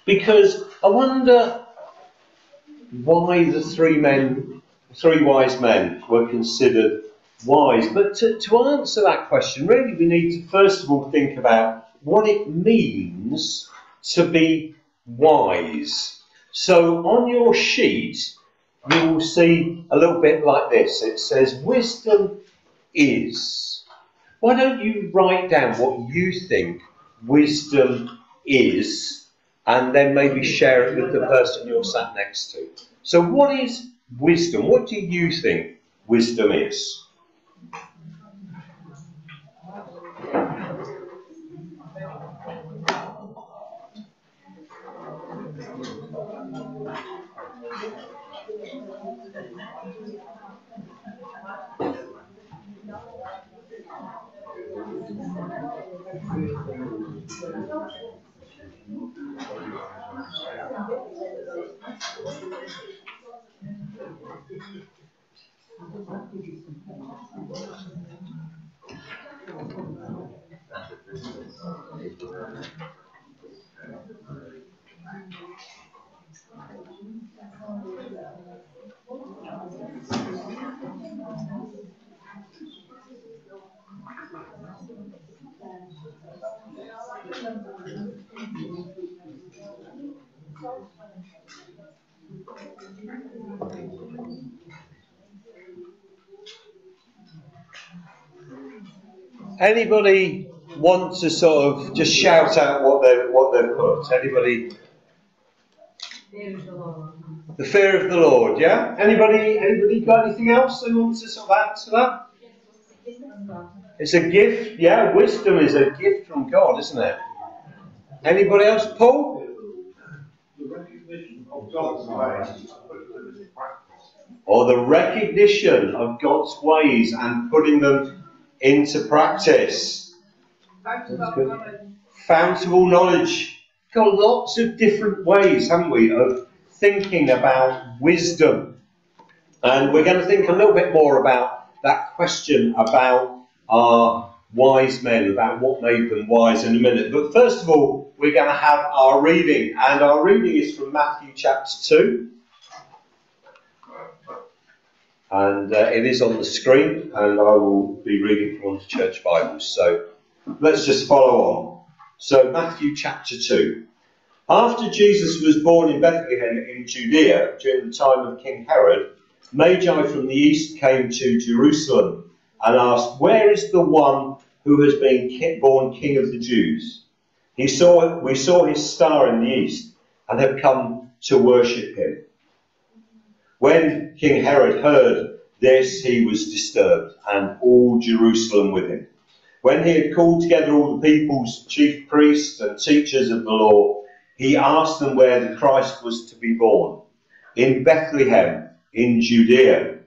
because I wonder why the three wise men were considered wise. But to answer that question, really we need to first of all think about what it means to be wise. So on your sheet you will see a little bit like this. It says wisdom is. Why don't you write down what you think wisdom is, and then maybe share it with the person you're sat next to. So what is wisdom? What do you think wisdom is? Anybody want to sort of just shout out what they've put? Anybody? The fear of the Lord, yeah? Anybody got anything else they want to sort of add to that? It's a gift, yeah. Wisdom is a gift from God, isn't it? Anybody else, Paul? The recognition of God's ways. Or the recognition of God's ways and putting them into practice. Fountable knowledge. Got lots of different ways, haven't we, of thinking about wisdom. And we're going to think a little bit more about that question about our wise men, about what made them wise in a minute. But first of all, we're going to have our reading. And our reading is from Matthew chapter 2. And it is on the screen, and I will be reading from one of the church Bibles. So let's just follow on. So Matthew chapter 2. After Jesus was born in Bethlehem in Judea during the time of King Herod, Magi from the east came to Jerusalem and asked, "Where is the one who has been born King of the Jews? We saw his star in the east and have come to worship him." When King Herod heard this, he was disturbed, and all Jerusalem with him. When he had called together all the people's chief priests and teachers of the law, he asked them where the Christ was to be born. "In Bethlehem, in Judea,"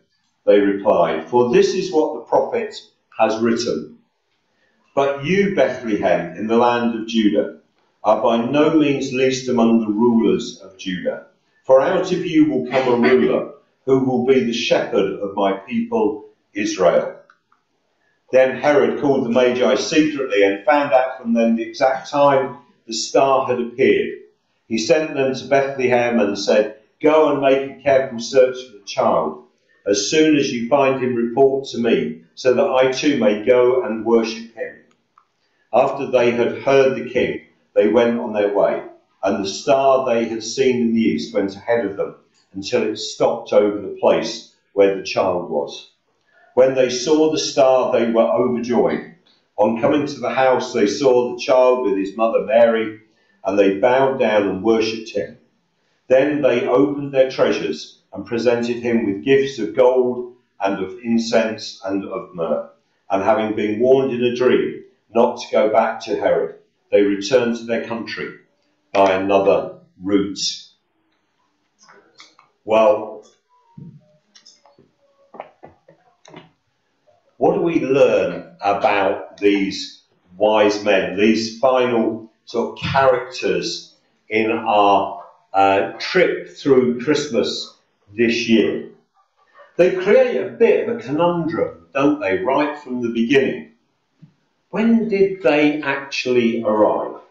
they replied, "for this is what the prophet has written. But you, Bethlehem, in the land of Judah, are by no means least among the rulers of Judah. For out of you will come a ruler who will be the shepherd of my people Israel." Then Herod called the Magi secretly and found out from them the exact time the star had appeared. He sent them to Bethlehem and said, "Go and make a careful search for the child. As soon as you find him, report to me, so that I too may go and worship him." After they had heard the king, they went on their way, and the star they had seen in the east went ahead of them until it stopped over the place where the child was. When they saw the star, they were overjoyed. On coming to the house, they saw the child with his mother Mary, and they bowed down and worshipped him. Then they opened their treasures and presented him with gifts of gold and of incense and of myrrh. And having been warned in a dream not to go back to Herod, they returned to their country by another route. Well, what do we learn about these wise men, these final sort of characters in our trip through Christmas this year? They create a bit of a conundrum, don't they, right from the beginning? When did they actually arrive?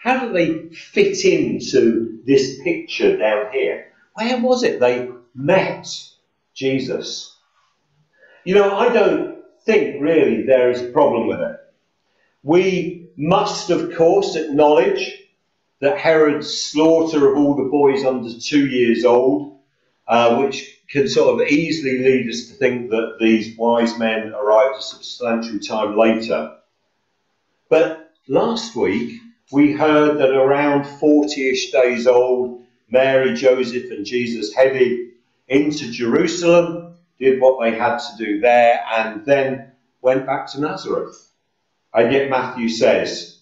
How do they fit into this picture down here? Where was it they met Jesus? You know, I don't think really there is a problem with it. We must, of course, acknowledge that Herod's slaughter of all the boys under 2 years old, which can sort of easily lead us to think that these wise men arrived a substantial time later. But last week we heard that around 40-ish days old, Mary, Joseph and Jesus headed into Jerusalem, did what they had to do there, and then went back to Nazareth. And yet Matthew says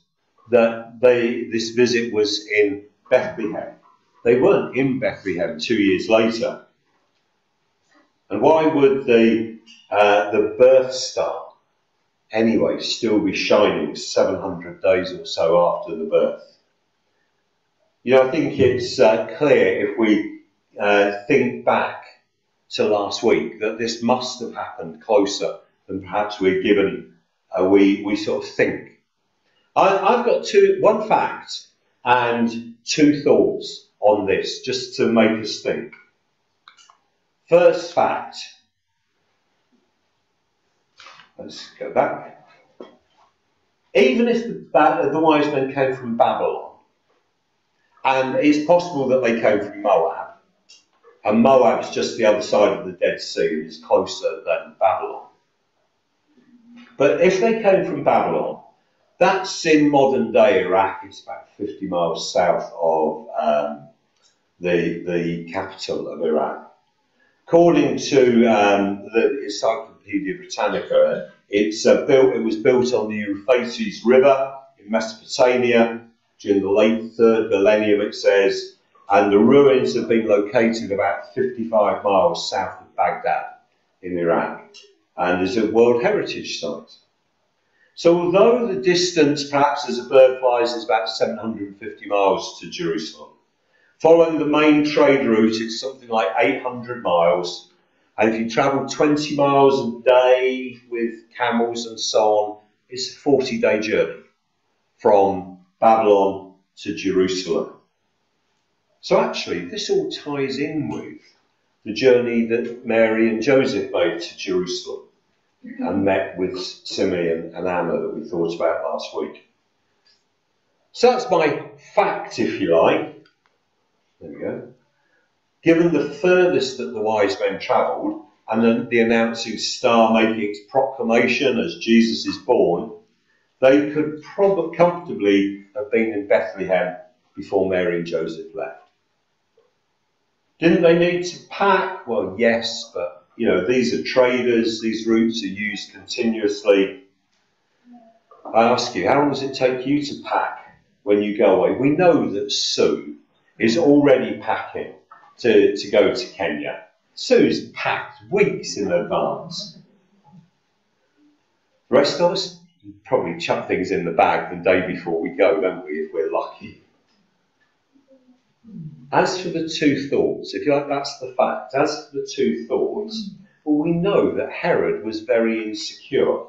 that this visit was in Bethlehem. They weren't in Bethlehem 2 years later. And why would the birth star anyway still be shining 700 days or so after the birth? You know, I think it's clear if we think back to last week that this must have happened closer than perhaps we're given, we sort of think. I've got one fact and two thoughts on this, just to make us think. First fact. Let's go back. Even if the wise men came from Babylon, and it's possible that they came from Moab, and Moab's just the other side of the Dead Sea, and is closer than Babylon. But if they came from Babylon, that's in modern day Iraq. It's about 50 miles south of the capital of Iraq. According to the Encyclopedia Britannica, it was built on the Euphrates River in Mesopotamia during the late 3rd millennium, it says, and the ruins have been located about 55 miles south of Baghdad in Iraq, and is a World Heritage Site. So although the distance, perhaps as a bird flies, is about 750 miles to Jerusalem, following the main trade route, it's something like 800 miles. And if you travel 20 miles a day with camels and so on, it's a 40-day journey from Babylon to Jerusalem. So actually, this all ties in with the journey that Mary and Joseph made to Jerusalem and met with Simeon and Anna that we thought about last week. So that's my fact, if you like. There we go. Given the furthest that the wise men travelled, and then the announcing star making its proclamation as Jesus is born, they could probably comfortably have been in Bethlehem before Mary and Joseph left. Didn't they need to pack? Well, yes, but you know, these are traders, these routes are used continuously. I ask you, how long does it take you to pack when you go away? We know that Sue is already packing to go to Kenya. Sue's packed weeks in advance. The rest of us probably chuck things in the bag the day before we go, don't we, if we're lucky. As for the two thoughts, if you like, that's the fact. As for the two thoughts, well, we know that Herod was very insecure.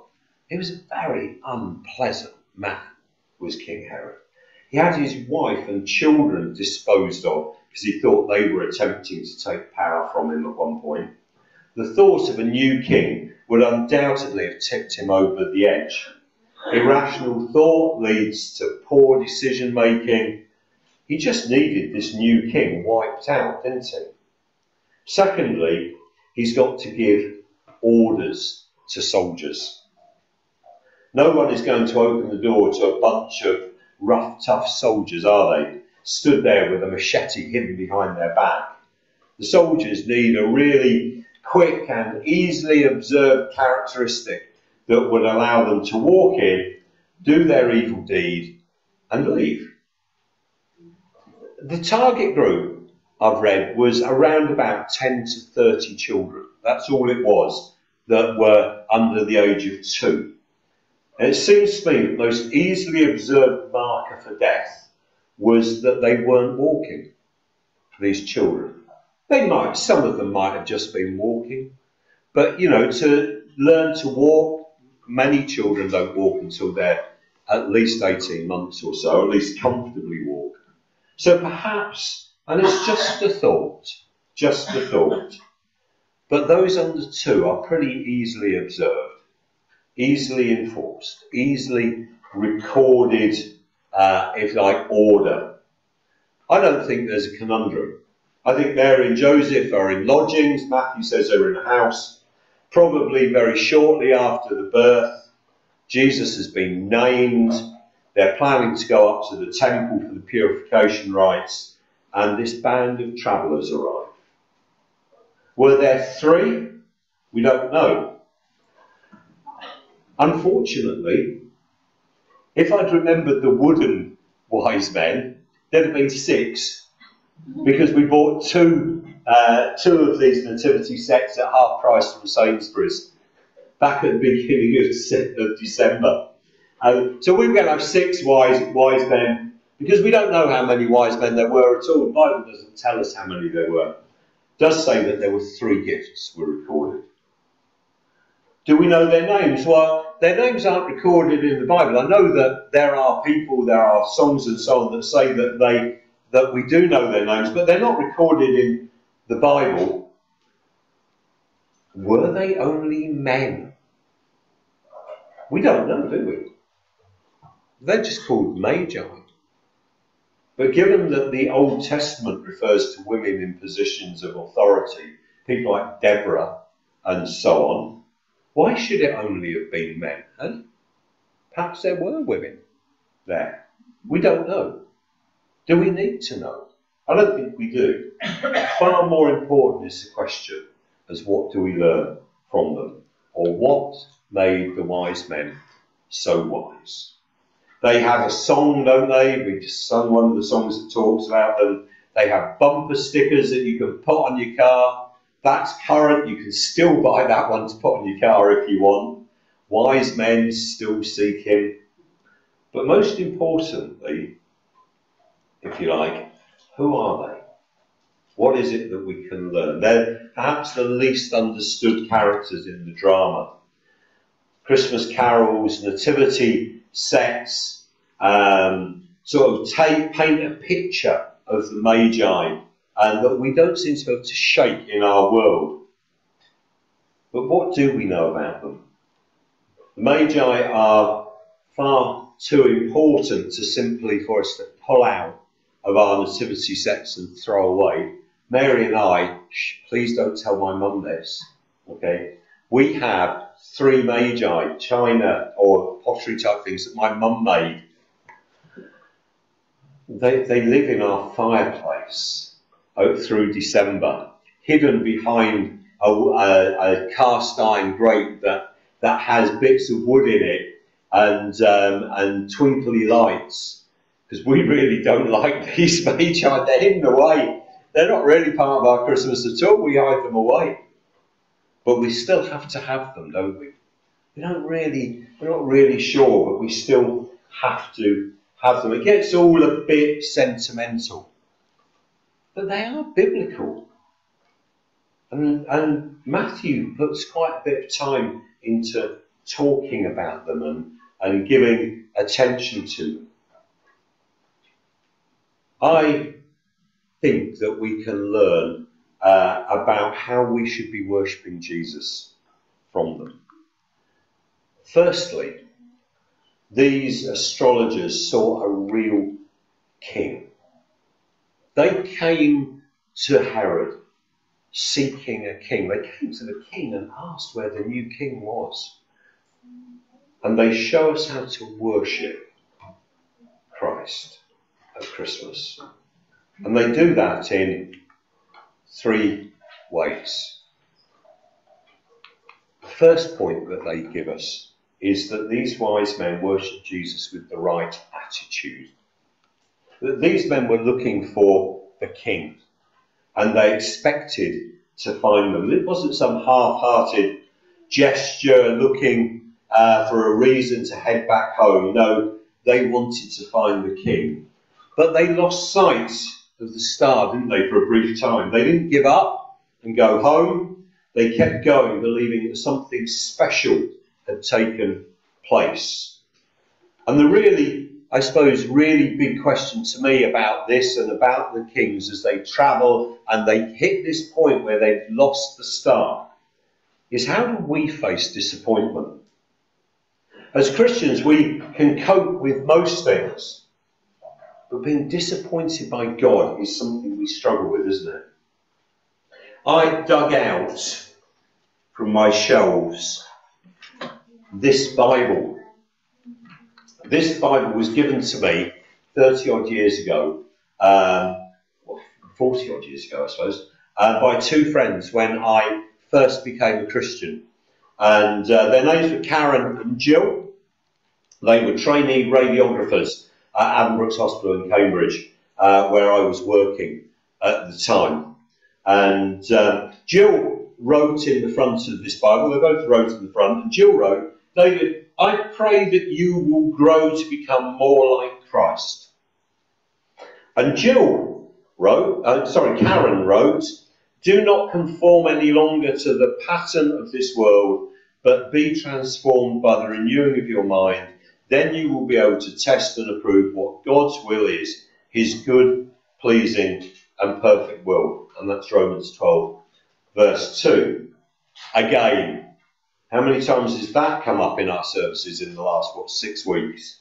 He was a very unpleasant man, was King Herod. He had his wife and children disposed of because he thought they were attempting to take power from him at one point. The thought of a new king would undoubtedly have tipped him over the edge. Irrational thought leads to poor decision making. He just needed this new king wiped out, didn't he? Secondly, he's got to give orders to soldiers. No one is going to open the door to a bunch of rough, tough soldiers, are they? Stood there with a machete hidden behind their back. The soldiers need a really quick and easily observed characteristic that would allow them to walk in, do their evil deed, and leave. The target group I've read was around about 10 to 30 children. That's all it was that were under the age of 2. And it seems to me that the most easily observed marker for death was that they weren't walking, these children. Some of them might have just been walking, but you know, to learn to walk, many children don't walk until they're at least 18 months or so, at least comfortably walk. So perhaps, and it's just a thought, but those under 2 are pretty easily observed, easily enforced, easily recorded, if you like, order. I don't think there's a conundrum. I think Mary and Joseph are in lodgings. Matthew says they're in a house. Probably very shortly after the birth, Jesus has been named. They're planning to go up to the temple for the purification rites, and this band of travellers arrive. Were there 3? We don't know. Unfortunately, if I'd remembered the wooden wise men, there'd have been 6, because we bought two of these nativity sets at half price from Sainsbury's back at the beginning of December. So we were going to have 6 wise men, because we don't know how many wise men there were at all. The Bible doesn't tell us how many there were. It does say that there were 3 gifts were recorded. Do we know their names? Well, their names aren't recorded in the Bible. I know that there are people, there are songs and so on that say that we do know their names, but they're not recorded in the Bible. Were they only men? We don't know, do we? They're just called magi. But given that the Old Testament refers to women in positions of authority, people like Deborah and so on, why should it only have been men? And perhaps there were women there. We don't know. Do we need to know? I don't think we do. Far more important is the question as what do we learn from them? Or what made the wise men so wise? They have a song, don't they? We just sung one of the songs that talks about them. They have bumper stickers that you can put on your car. That's current. You can still buy that one to put on your car if you want. Wise men still seek him. But most importantly, if you like, who are they? What is it that we can learn? They're perhaps the least understood characters in the drama. Christmas carols, nativity sets, sort of paint a picture of the Magi, and that we don't seem to be able to shake in our world. But what do we know about them? The Magi are far too important to simply for us to pull out of our nativity sets and throw away. Mary and I, please don't tell my mum this, okay? We have 3 Magi, china or pottery type things that my mum made. They live in our fireplace through December, hidden behind a cast iron grate that has bits of wood in it and twinkly lights, because we really don't like these Magi. They're hidden away. They're not really part of our Christmas at all. We hide them away. But we still have to have them, don't we? We're not really sure, but we still have to have them. It gets all a bit sentimental. But they are biblical. And Matthew puts quite a bit of time into talking about them and giving attention to them. I think that we can learn about how we should be worshipping Jesus from them. Firstly, these astrologers saw a real king. They came to Herod seeking a king. They came to the king and asked where the new king was. And they show us how to worship Christ at Christmas. And they do that in 3 ways. The first point that they give us is that these wise men worshipped Jesus with the right attitude. That these men were looking for the king, and they expected to find them. It wasn't some half-hearted gesture looking for a reason to head back home. No, they wanted to find the king. But they lost sight of the star, didn't they, for a brief time. They didn't give up and go home. They kept going, believing that something special had taken place. And the really, I suppose, really big question to me about this and about the kings as they travel and they hit this point where they've lost the star is, how do we face disappointment? As Christians, we can cope with most things, but being disappointed by God is something we struggle with, isn't it? I dug out from my shelves this Bible. This Bible was given to me 30 odd years ago, 40 odd years ago, I suppose, by two friends when I first became a Christian. And their names were Karen and Jill. They were trainee radiographers at Glenbrook Hospital in Cambridge, where I was working at the time. And Jill wrote in the front of this Bible, they both wrote in the front, and Jill wrote, "David, I pray that you will grow to become more like Christ." And Karen wrote, "Do not conform any longer to the pattern of this world, but be transformed by the renewing of your mind. Then you will be able to test and approve what God's will is, his good, pleasing and perfect will." And that's Romans 12, verse 2. Again, how many times has that come up in our services in the last, 6 weeks?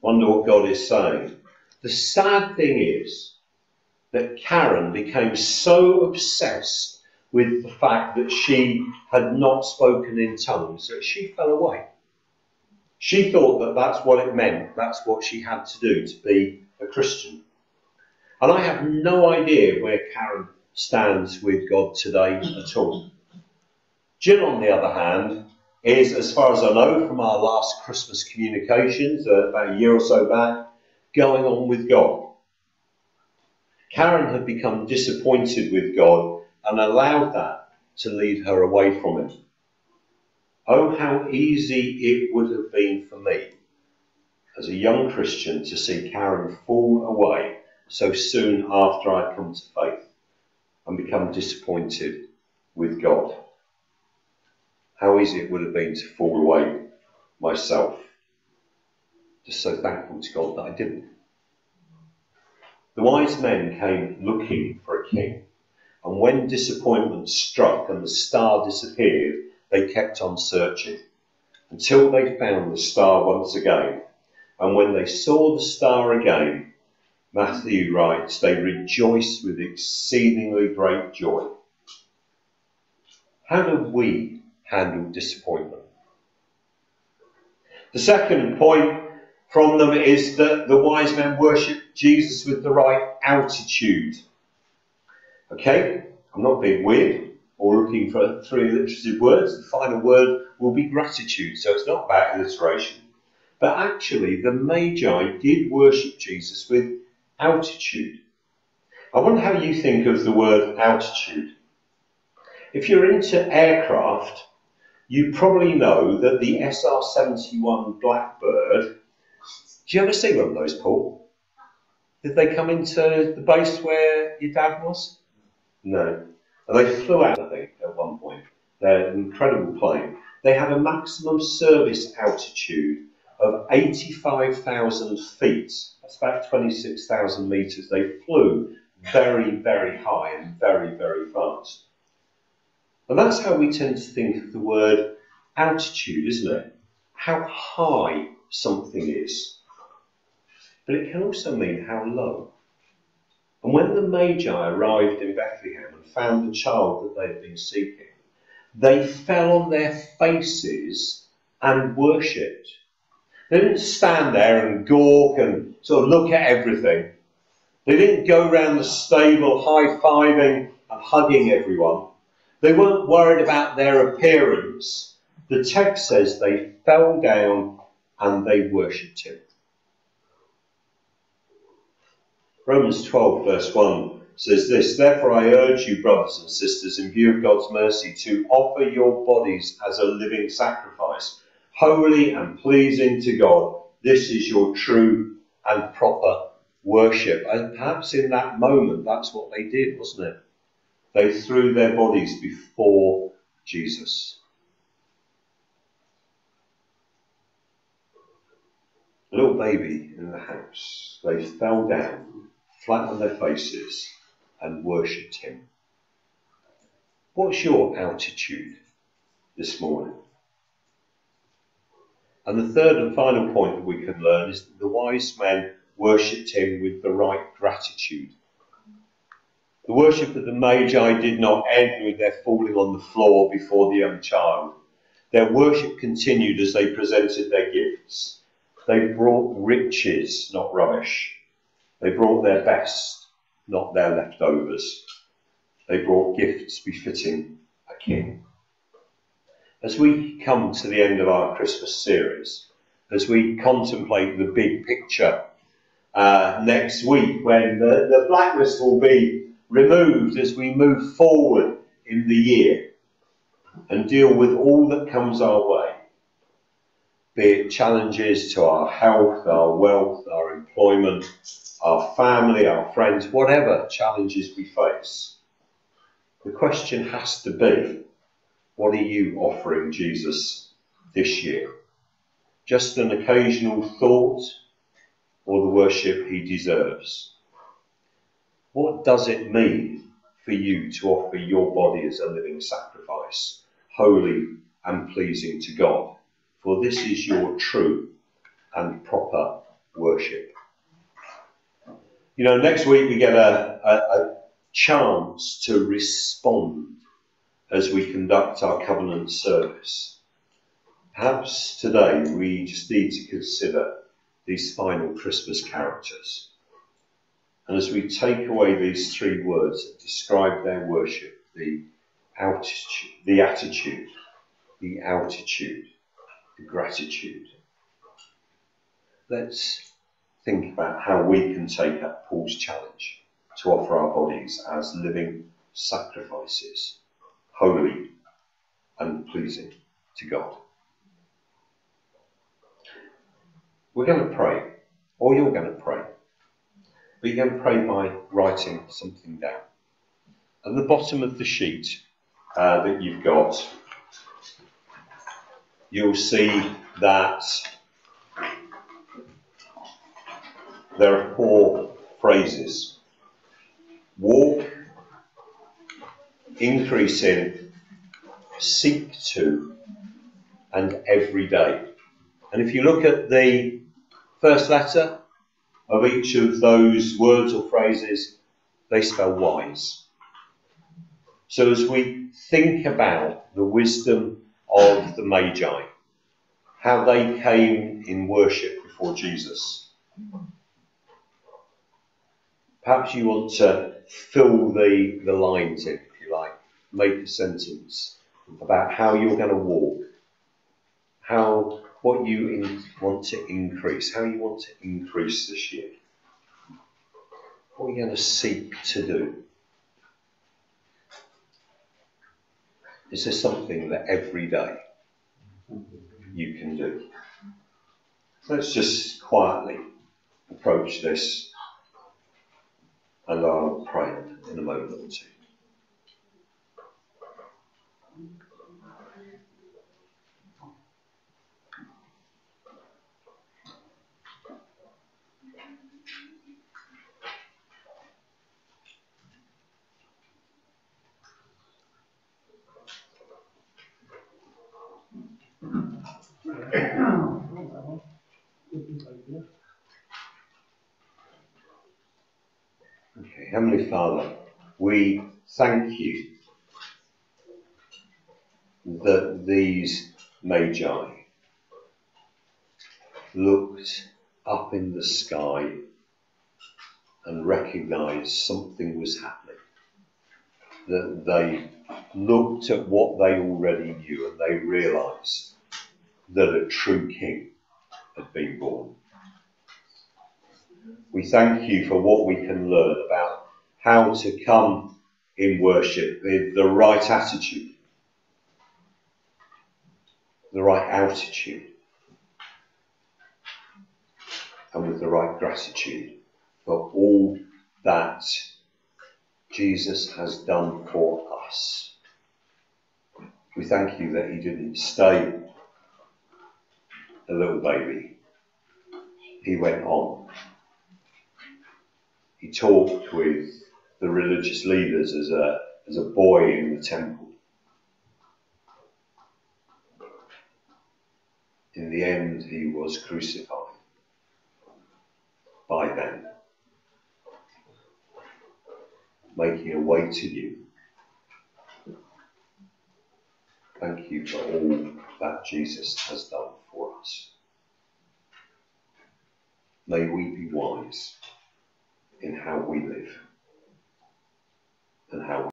Wonder what God is saying. The sad thing is that Karen became so obsessed with the fact that she had not spoken in tongues that she fell away. She thought that that's what it meant. That's what she had to do to be a Christian. And I have no idea where Karen stands with God today at all. Jill, on the other hand, is, as far as I know from our last Christmas communications, about a year or so back, going on with God. Karen had become disappointed with God and allowed that to lead her away from him. Oh, how easy it would have been for me as a young Christian to see Karen fall away so soon after I'd come to faith and become disappointed with God. How easy it would have been to fall away myself. Just so thankful to God that I didn't. The wise men came looking for a king, and when disappointment struck and the star disappeared, they kept on searching until they found the star once again. And when they saw the star again, Matthew writes, they rejoiced with exceedingly great joy. How do we handle disappointment? The second point from them is that the wise men worshipped Jesus with the right attitude. Okay, I'm not being weird or looking for three alliterative words. The final word will be gratitude, so it's not about alliteration. But actually, the Magi did worship Jesus with altitude. I wonder how you think of the word altitude. If you're into aircraft, you probably know that the SR-71 Blackbird, do you ever see one of those, Paul? Did they come into the base where your dad was? No. And they flew out, I think, at one point. They're an incredible plane. They had a maximum service altitude of 85,000 feet. That's about 26,000 metres. They flew very, very high and very, very fast. And that's how we tend to think of the word altitude, isn't it? How high something is. But it can also mean how low. And when the Magi arrived in Bethlehem and found the child that they had been seeking, they fell on their faces and worshipped. They didn't stand there and gawk and sort of look at everything. They didn't go around the stable high-fiving and hugging everyone. They weren't worried about their appearance. The text says they fell down and they worshipped him. Romans 12 verse 1 says this, "Therefore I urge you, brothers and sisters, in view of God's mercy, to offer your bodies as a living sacrifice, holy and pleasing to God. This is your true and proper worship." And perhaps in that moment, that's what they did, wasn't it? They threw their bodies before Jesus. a little baby in the house. They fell down, flat on their faces, and worshipped him. What's your altitude this morning? And the third and final point that we can learn is that the wise men worshipped him with the right gratitude. The worship of the Magi did not end with their falling on the floor before the young child. Their worship continued as they presented their gifts. They brought riches, not rubbish. They brought their best, not their leftovers. They brought gifts befitting a king. As we come to the end of our Christmas series, as we contemplate the big picture next week, when the blackness will be removed as we move forward in the year and deal with all that comes our way, be it challenges to our health, our wealth, our employment, our family, our friends, whatever challenges we face. The question has to be, what are you offering Jesus this year? Just an occasional thought, or the worship he deserves? What does it mean for you to offer your body as a living sacrifice, holy and pleasing to God? For this is your true and proper worship. You know, next week we get a chance to respond as we conduct our covenant service. Perhaps today we just need to consider these final Christmas characters. And as we take away these three words that describe their worship, the attitude, the altitude, the gratitude, let's think about how we can take up Paul's challenge to offer our bodies as living sacrifices, holy and pleasing to God. We're going to pray, or you're going to pray, but you're going to pray by writing something down. At the bottom of the sheet that you've got, you'll see that there are 4 phrases. Walk, increase in, seek to, and every day. And if you look at the first letter of each of those words or phrases, they spell wise. So as we think about the wisdom of the Magi, how they came in worship before Jesus, perhaps you want to fill the lines in, if you like, make a sentence about how you're going to walk, what you want to increase, how you want to increase this year, what you're going to seek to do. Is there something that every day you can do? Let's just quietly approach this, and I'll pray in a moment or two. Okay, Heavenly Father, we thank you that these Magi looked up in the sky and recognised something was happening, that they looked at what they already knew and they realised that a true king had been born. We thank you for what we can learn about how to come in worship with the right attitude, the right altitude, and with the right gratitude for all that Jesus has done for us. We thank you that he didn't stay a little baby, he went on. He talked with the religious leaders as a boy in the temple. In the end, he was crucified by them, making a way to you. Thank you for all that Jesus has done for us. May we be wise in how we live and how